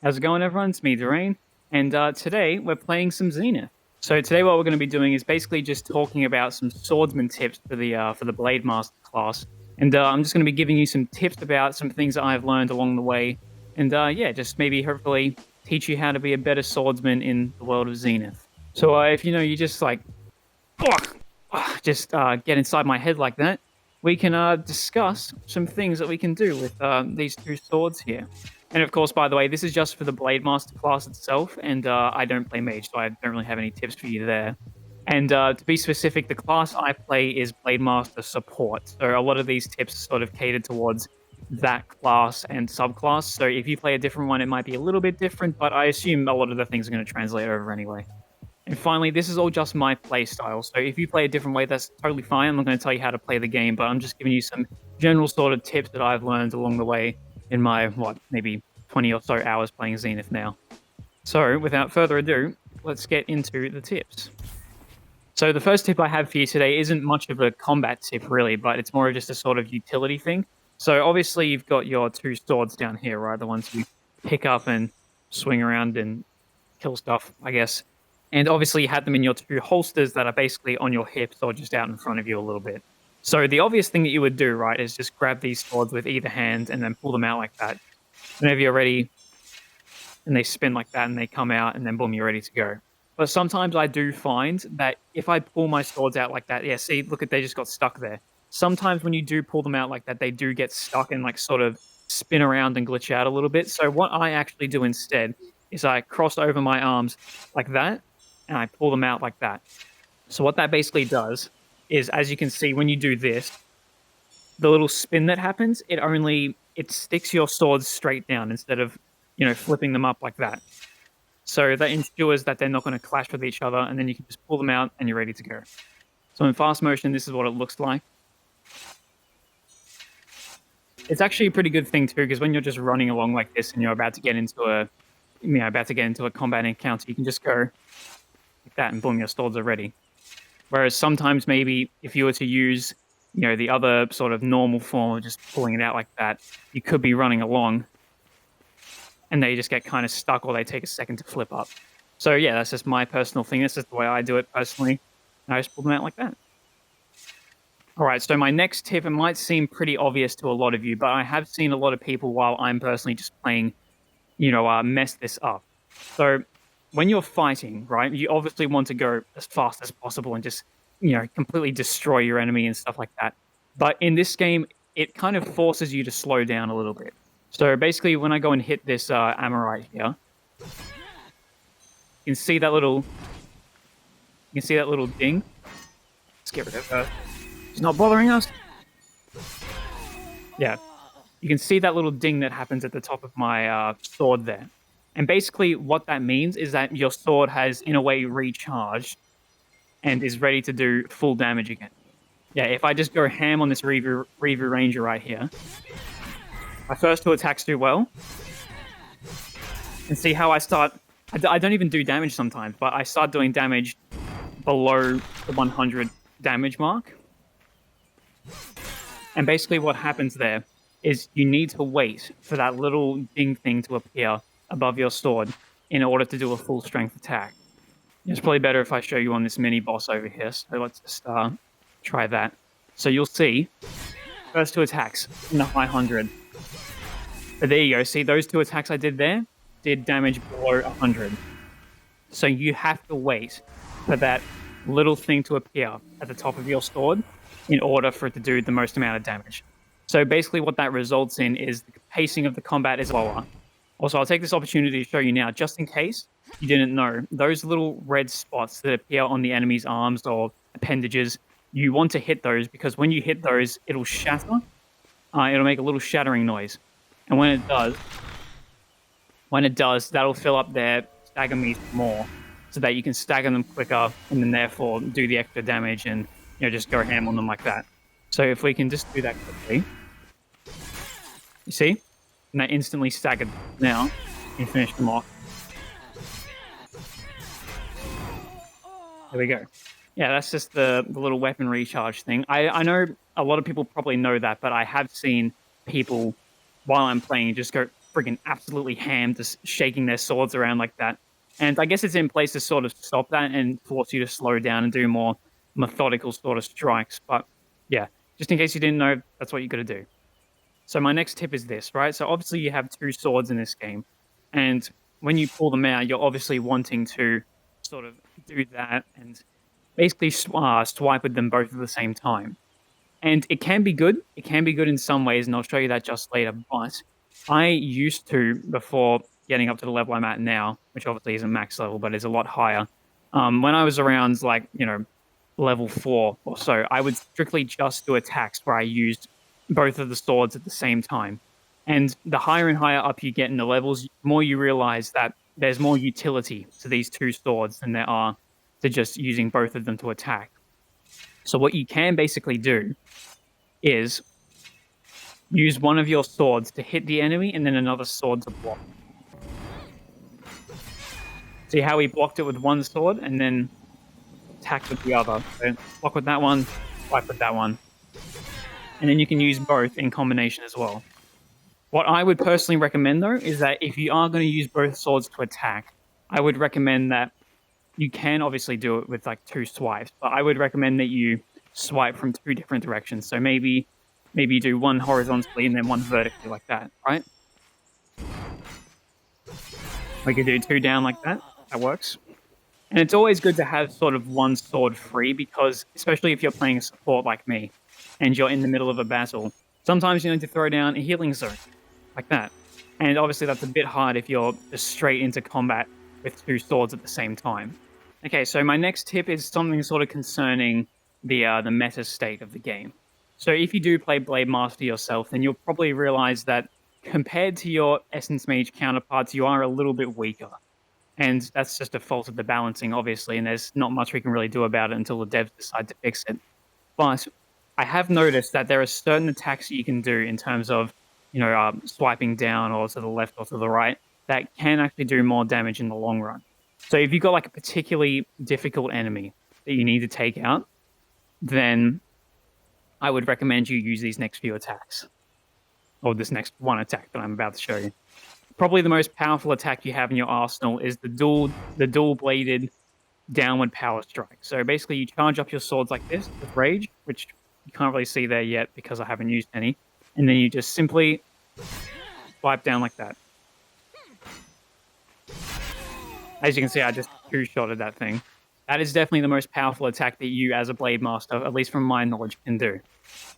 How's it going, everyone? It's me, Durain, and today we're playing some Zenith. So today what we're going to be doing is basically just talking about some swordsman tips for the blademaster class, and I'm just going to be giving you some tips about some things that I've learned along the way, and yeah, just maybe hopefully teach you how to be a better swordsman in the world of Zenith. So if you just like get inside my head like that, we can discuss some things that we can do with these two swords here. And of course, by the way, this is just for the Blademaster class itself, and I don't play Mage, so I don't really have any tips for you there. And to be specific, the class I play is Blademaster Support, so a lot of these tips are sort of catered towards that class and subclass. So if you play a different one, it might be a little bit different, but I assume a lot of the things are going to translate over anyway. And finally, this is all just my play style, so if you play a different way, that's totally fine. I'm not going to tell you how to play the game, but I'm just giving you some general sort of tips that I've learned along the way in my, maybe 20 or so hours playing Zenith now. So, without further ado, let's get into the tips. So the first tip I have for you today isn't much of a combat tip, really, but it's more of just a sort of utility thing. So obviously you've got your two swords down here, right? The ones you pick up and swing around and kill stuff, I guess. And obviously you had them in your two holsters that are basically on your hips or just out in front of you a little bit. So the obvious thing that you would do, right, is just grab these swords with either hand and then pull them out like that. Whenever you're ready, and they spin like that and they come out and then boom, you're ready to go. But sometimes I do find that if I pull my swords out like that, yeah, see, look at, they just got stuck there. Sometimes when you do pull them out like that, they do get stuck and like sort of spin around and glitch out a little bit. So what I actually do instead is I cross over my arms like that, and I pull them out like that. So what that basically does is, as you can see, when you do this, the little spin that happens, it sticks your swords straight down instead of, flipping them up like that. So that ensures that they're not going to clash with each other, and then you can just pull them out and you're ready to go. So in fast motion, this is what it looks like. It's actually a pretty good thing too, because when you're just running along like this and you're about to get into a combat encounter, you can just go like that, and boom, your swords are ready. Whereas sometimes maybe if you were to use, the other sort of normal form of just pulling it out like that, you could be running along and they just get kind of stuck, or they take a second to flip up. So yeah, that's just my personal thing. That's just the way I do it personally. And I just pull them out like that. All right, so my next tip, it might seem pretty obvious to a lot of you, but I have seen a lot of people while I'm personally just playing, mess this up. So when you're fighting, right, you obviously want to go as fast as possible and just, completely destroy your enemy and stuff like that. But in this game, it kind of forces you to slow down a little bit. So basically, when I go and hit this Amorite here, you can see that little ding. Let's get rid of her. She's not bothering us. Yeah, you can see that little ding that happens at the top of my sword there. And basically what that means is that your sword has, in a way, recharged and is ready to do full damage again. Yeah, if I just go ham on this Reaver Ranger right here, my first two attacks do well. And see how I start... I don't even do damage sometimes, but I start doing damage below the 100 damage mark. And basically what happens there is you need to wait for that little ding thing to appear above your sword in order to do a full strength attack. It's probably better if I show you on this mini boss over here. So let's just try that. So you'll see first two attacks in the high 100. But there you go. See, those two attacks I did there did damage below 100. So you have to wait for that little thing to appear at the top of your sword in order for it to do the most amount of damage. So basically what that results in is the pacing of the combat is lower. Also, I'll take this opportunity to show you now, just in case you didn't know, those little red spots that appear on the enemy's arms or appendages, you want to hit those, because when you hit those, it'll shatter. It'll make a little shattering noise. And when it does, that'll fill up their stagger meter more, so that you can stagger them quicker and then therefore do the extra damage and, just go ham on them like that. So if we can just do that quickly. You see? And they instantly staggered. Now, you finish them off. There we go. Yeah, that's just the little weapon recharge thing. I know a lot of people probably know that, but I have seen people, while I'm playing, just go friggin' absolutely hammed, just shaking their swords around like that. And I guess it's in place to sort of stop that and force you to slow down and do more methodical sort of strikes. But yeah, just in case you didn't know, that's what you got to do. So my next tip is this, right? So obviously you have two swords in this game, and when you pull them out, you're obviously wanting to sort of do that and basically swipe with them both at the same time. And it can be good. It can be good in some ways, and I'll show you that just later. But I used to, before getting up to the level I'm at now, which obviously isn't max level, but is a lot higher. When I was around like, level 4 or so, I would strictly just do attacks where I used both of the swords at the same time. And the higher and higher up you get in the levels, the more you realize that there's more utility to these two swords than there are to just using both of them to attack. So what you can basically do is use one of your swords to hit the enemy and then another sword to block. See how he blocked it with one sword and then attacked with the other. So block with that one, swipe with that one. And then you can use both in combination as well. What I would personally recommend, though, is that if you are going to use both swords to attack, I would recommend that you can obviously do it with like 2 swipes, but I would recommend that you swipe from 2 different directions. So maybe you do one horizontally and then one vertically like that, right? We could do 2 down like that. That works. And it's always good to have sort of one sword free because, especially if you're playing a support like me and you're in the middle of a battle, sometimes you need to throw down a healing zone like that. And obviously that's a bit hard if you're just straight into combat with 2 swords at the same time. Okay, so my next tip is something sort of concerning the meta state of the game. So if you do play Blademaster yourself, then you'll probably realize that compared to your Essence Mage counterparts, you are a little bit weaker. And that's just a fault of the balancing, obviously, and there's not much we can really do about it until the devs decide to fix it. But I have noticed that there are certain attacks that you can do in terms of, swiping down or to the left or to the right that can actually do more damage in the long run. So if you've got like a particularly difficult enemy that you need to take out, then I would recommend you use these next few attacks. Or this next one attack that I'm about to show you. Probably the most powerful attack you have in your arsenal is the dual-bladed downward power strike. So basically you charge up your swords like this with rage, which you can't really see there yet because I haven't used any. And then you just simply swipe down like that. As you can see, I just two-shotted that thing. That is definitely the most powerful attack that you, as a Blademaster, at least from my knowledge, can do.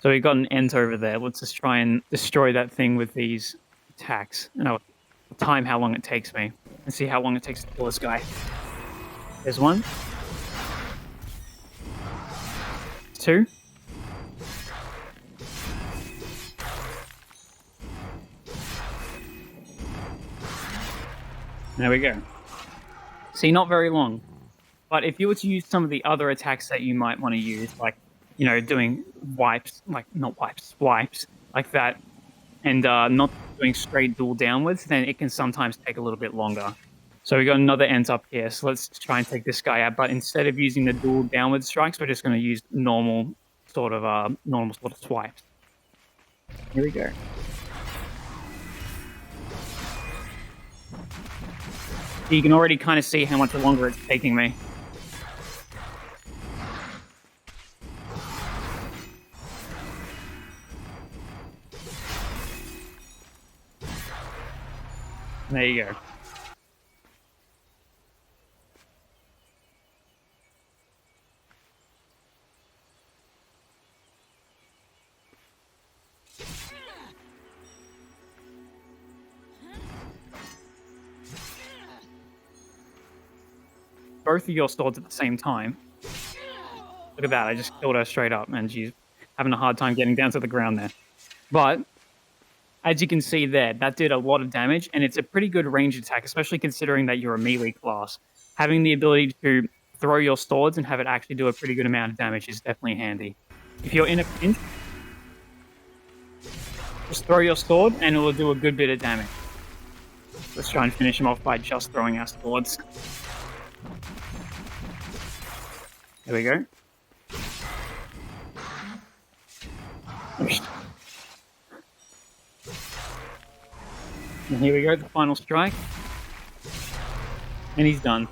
So we've got an Ent over there. Let's just try and destroy that thing with these attacks. And I'll time how long it takes me and see how long it takes to kill this guy. There's 1. 2. There we go. See, not very long. But if you were to use some of the other attacks that you might want to use, like, doing swipes like that, and not doing straight dual downwards, then it can sometimes take a little bit longer. So we got another Ent up here, so let's try and take this guy out. But instead of using the dual downward strikes, we're just going to use normal sort of swipes. Here we go. You can already kind of see how much longer it's taking me. There you go. Both of your swords at the same time. Look at that, I just killed her straight up, and she's having a hard time getting down to the ground there. But as you can see there, that did a lot of damage, and it's a pretty good range attack, especially considering that you're a melee class. Having the ability to throw your swords and have it actually do a pretty good amount of damage is definitely handy. If you're in a pinch, just throw your sword, and it will do a good bit of damage. Let's try and finish him off by just throwing our swords. There we go. And here we go, the final strike. And he's done.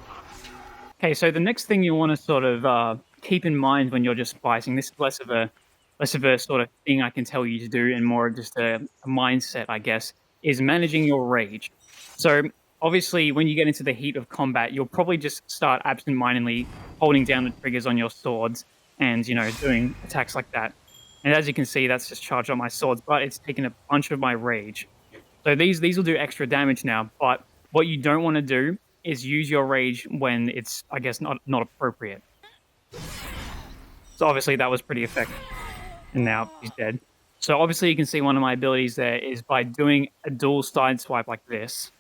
Okay, so the next thing you want to sort of keep in mind when you're just fighting, this is less of a sort of thing I can tell you to do and more of just a mindset, I guess, is managing your rage. So obviously when you get into the heat of combat, you'll probably just start absentmindedly holding down the triggers on your swords and, you know, doing attacks like that. And as you can see, that's just charged on my swords, but it's taken a bunch of my rage. So these will do extra damage now, but what you don't want to do is use your rage when it's, I guess, not appropriate. So obviously that was pretty effective. And now he's dead. So obviously you can see one of my abilities there is by doing a dual side swipe like this,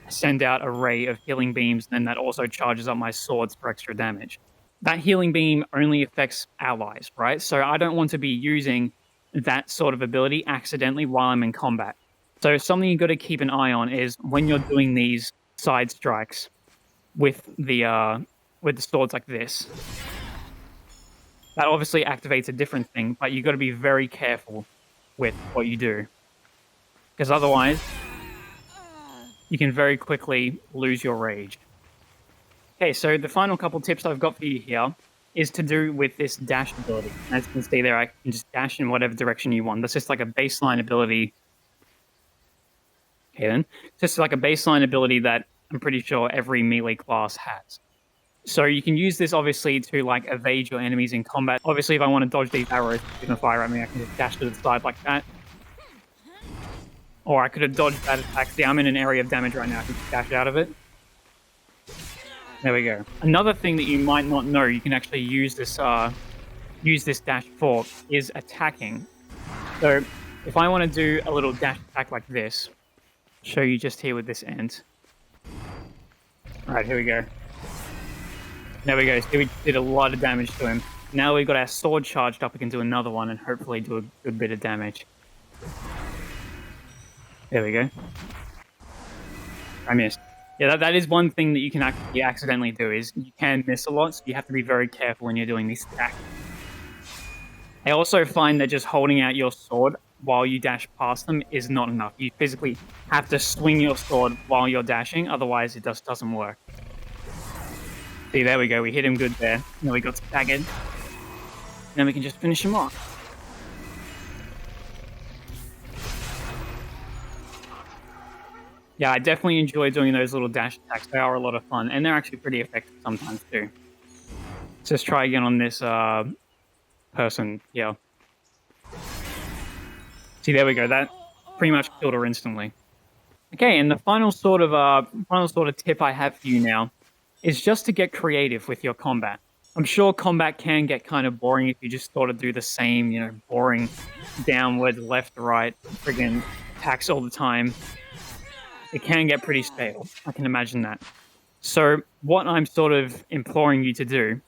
I send out a ray of healing beams, and then that also charges up my swords for extra damage. That healing beam only affects allies, right? So I don't want to be using that sort of ability accidentally while I'm in combat. So something you've got to keep an eye on is when you're doing these side strikes with the swords like this. That obviously activates a different thing, but you've got to be very careful with what you do. Because otherwise, you can very quickly lose your rage. Okay, so the final couple tips I've got for you here is to do with this dash ability. As you can see there, I can just dash in whatever direction you want. That's just like a baseline ability. Okay then, just like a baseline ability that I'm pretty sure every melee class has. So you can use this obviously to like evade your enemies in combat. Obviously, if I want to dodge these arrows that can fire at me, I can just dash to the side like that. Or I could have dodged that attack. See, I'm in an area of damage right now. I can just dash out of it. There we go. Another thing that you might not know you can actually use this dash for is attacking. So if I want to do a little dash attack like this, I'll show you just here with this end. Alright, here we go. There we go. See, we did a lot of damage to him. Now we've got our sword charged up, we can do another one and hopefully do a good bit of damage. There we go. I missed. Yeah, that is one thing that you can actually accidentally do, is you can miss a lot, so you have to be very careful when you're doing this attack. I also find that just holding out your sword while you dash past them is not enough. You physically have to swing your sword while you're dashing, otherwise it just doesn't work. See, there we go, we hit him good there. Now we got staggered. Then we can just finish him off. Yeah, I definitely enjoy doing those little dash attacks. They are a lot of fun, and they're actually pretty effective sometimes too. Let's just try again on this person here. See, there we go. That pretty much killed her instantly. Okay, and the final sort of tip I have for you now is just to get creative with your combat. I'm sure combat can get kind of boring if you just sort of do the same, you know, boring downward, left, right, friggin' attacks all the time. It can get pretty stale. I can imagine that. So what I'm sort of imploring you to do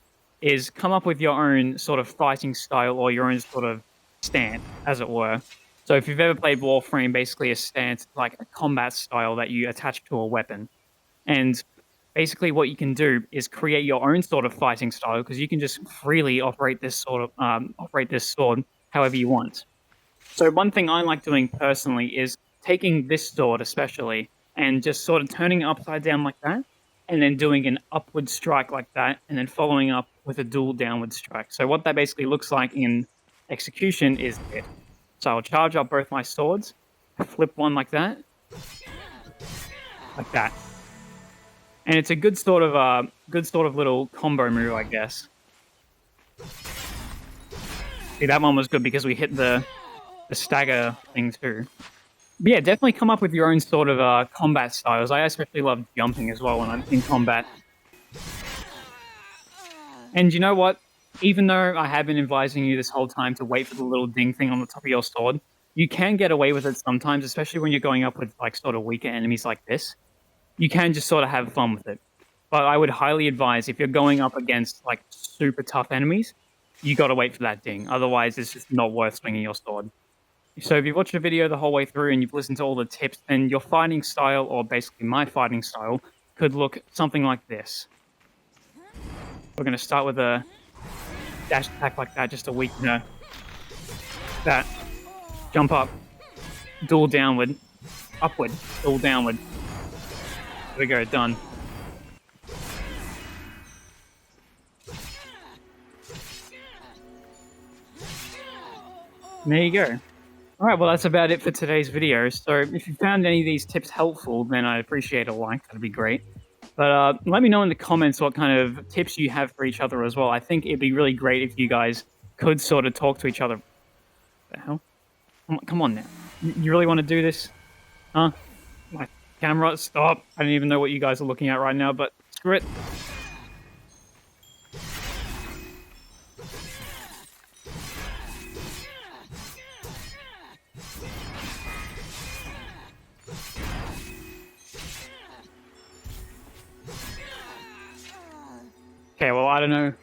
is come up with your own sort of fighting style or your own sort of stance, as it were. So if you've ever played Warframe, basically a stance is like a combat style that you attach to a weapon. And basically what you can do is create your own sort of fighting style, because you can just freely operate this sword however you want. So one thing I like doing personally is taking this sword especially and just sort of turning it upside down like that, and then doing an upward strike like that, and then following up with a dual downward strike. So what that basically looks like in execution is this. So I'll charge up both my swords, flip one like that, and it's a good sort of little combo move, I guess. See, that one was good because we hit the stagger thing too. But yeah, definitely come up with your own sort of combat styles. I especially love jumping as well when I'm in combat. And you know what? Even though I have been advising you this whole time to wait for the little ding thing on the top of your sword, you can get away with it sometimes, especially when you're going up with like sort of weaker enemies like this. You can just sort of have fun with it. But I would highly advise, if you're going up against like super tough enemies, you gotta wait for that ding. Otherwise, it's just not worth swinging your sword. So if you've watched the video the whole way through and you've listened to all the tips, then your fighting style, or basically my fighting style, could look something like this. We're going to start with a dash attack like that, just to weaken her. That. Jump up. Dual downward. Upward. All downward. There we go. Done. And there you go. All right, well, that's about it for today's video. So if you found any of these tips helpful, then I'd appreciate a like. That'd be great. But let me know in the comments what kind of tips you have for each other as well. I think it'd be really great if you guys could sort of talk to each other. What the hell? Come on now. You really want to do this? Huh? My camera, stop. I don't even know what you guys are looking at right now, but screw it. Okay, well, I don't know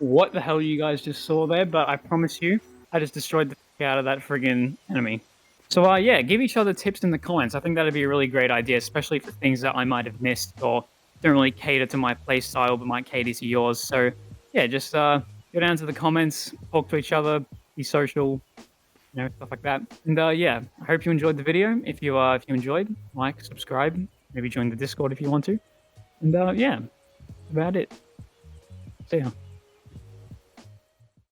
what the hell you guys just saw there, but I promise you, I just destroyed the f*** out of that friggin' enemy. So, yeah, give each other tips in the comments. I think that'd be a really great idea, especially for things that I might have missed or don't really cater to my playstyle, but might cater to yours. So, yeah, just go down to the comments, talk to each other, be social, you know, stuff like that. And, yeah, I hope you enjoyed the video. If you enjoyed, like, subscribe, maybe join the Discord if you want to. And, yeah, that's about it. See ya.